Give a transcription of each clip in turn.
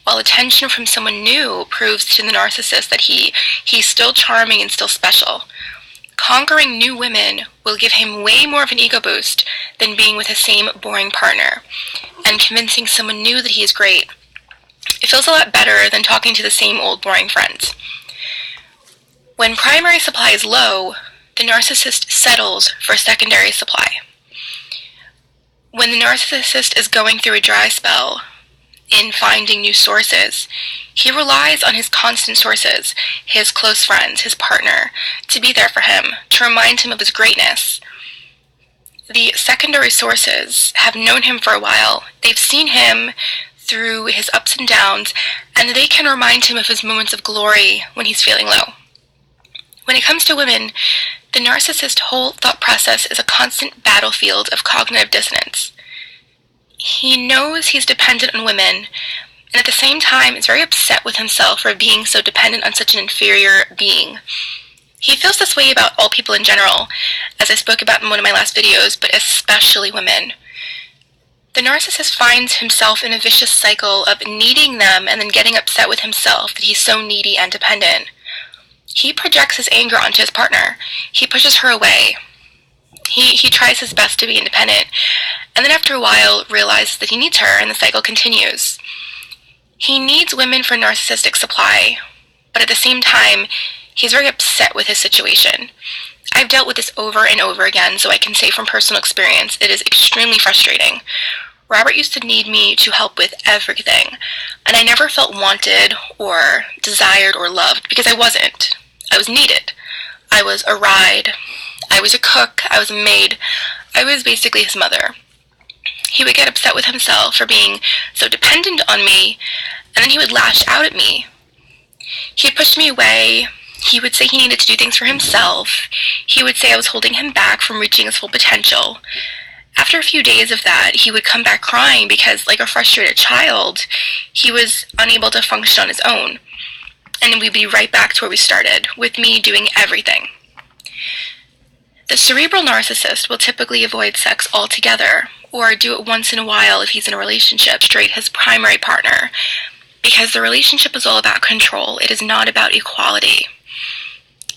while attention from someone new proves to the narcissist that he's still charming and still special. Conquering new women will give him way more of an ego boost than being with the same boring partner, and convincing someone new that he is great. It feels a lot better than talking to the same old boring friends. When primary supply is low, the narcissist settles for secondary supply. When the narcissist is going through a dry spell in finding new sources, he relies on his constant sources, his close friends, his partner, to be there for him, to remind him of his greatness. The secondary sources have known him for a while. They've seen him through his ups and downs, and they can remind him of his moments of glory when he's feeling low. When it comes to women, the narcissist's whole thought process is a constant battlefield of cognitive dissonance. He knows he's dependent on women, and at the same time is very upset with himself for being so dependent on such an inferior being. He feels this way about all people in general, as I spoke about in one of my last videos, but especially women. The narcissist finds himself in a vicious cycle of needing them and then getting upset with himself that he's so needy and dependent. He projects his anger onto his partner. He pushes her away. He tries his best to be independent, and then after a while realizes that he needs her, and the cycle continues. He needs women for narcissistic supply, but at the same time, he's very upset with his situation. I've dealt with this over and over again, so I can say from personal experience, it is extremely frustrating. Robert used to need me to help with everything, and I never felt wanted or desired or loved because I wasn't. I was needed. I was a ride. I was a cook. I was a maid. I was basically his mother. He would get upset with himself for being so dependent on me, and then he would lash out at me. He would push me away. He would say he needed to do things for himself. He would say I was holding him back from reaching his full potential. After a few days of that, he would come back crying because, like a frustrated child, he was unable to function on his own. And we'd be right back to where we started, with me doing everything. The cerebral narcissist will typically avoid sex altogether, or do it once in a while if he's in a relationship, straight his primary partner, because the relationship is all about control. It is not about equality.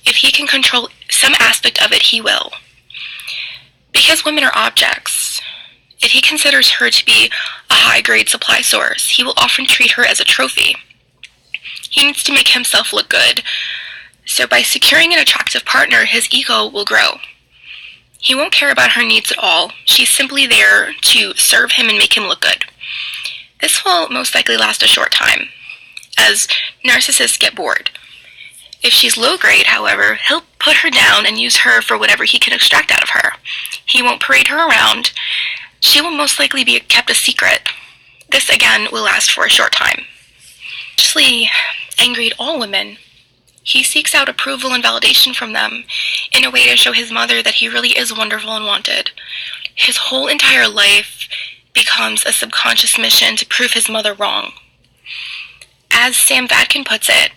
If he can control some aspect of it, he will. Because women are objects, if he considers her to be a high-grade supply source, he will often treat her as a trophy. He needs to make himself look good, so by securing an attractive partner, his ego will grow. He won't care about her needs at all. She's simply there to serve him and make him look good. This will most likely last a short time, as narcissists get bored. If she's low-grade, however, he'll put her down and use her for whatever he can extract out of her. He won't parade her around. She will most likely be kept a secret. This, again, will last for a short time. Actually, angry at all women. He seeks out approval and validation from them in a way to show his mother that he really is wonderful and wanted. His whole entire life becomes a subconscious mission to prove his mother wrong. As Sam Vadkin puts it,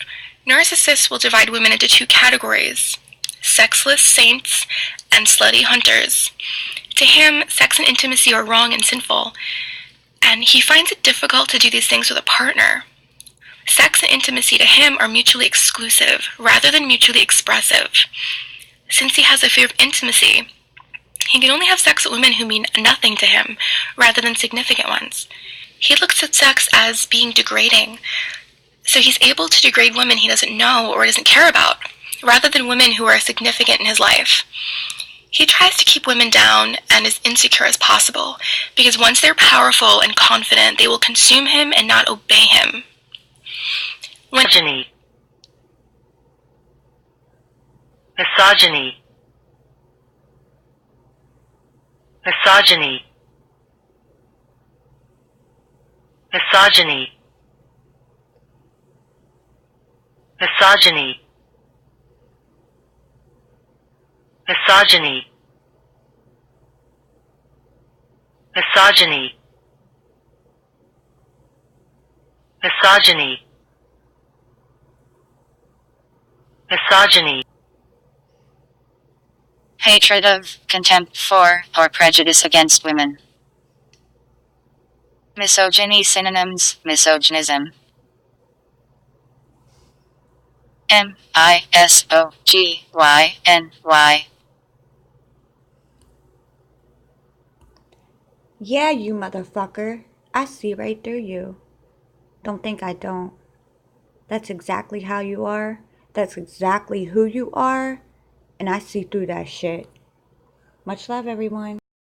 narcissists will divide women into two categories: sexless saints and slutty hunters. To him, sex and intimacy are wrong and sinful, and he finds it difficult to do these things with a partner. Sex and intimacy to him are mutually exclusive rather than mutually expressive. Since he has a fear of intimacy, he can only have sex with women who mean nothing to him rather than significant ones. He looks at sex as being degrading, so he's able to degrade women he doesn't know or doesn't care about, rather than women who are significant in his life. He tries to keep women down and as insecure as possible, because once they're powerful and confident, they will consume him and not obey him. Misogyny. Misogyny. Misogyny. Misogyny. Misogyny. Misogyny. Misogyny. Misogyny. Misogyny. Hatred of, contempt for, or prejudice against women. Misogyny synonyms: misogynism, Misogynny. Yeah, you motherfucker. I see right through you. Don't think I don't. That's exactly how you are. That's exactly who you are. And I see through that shit. Much love, everyone.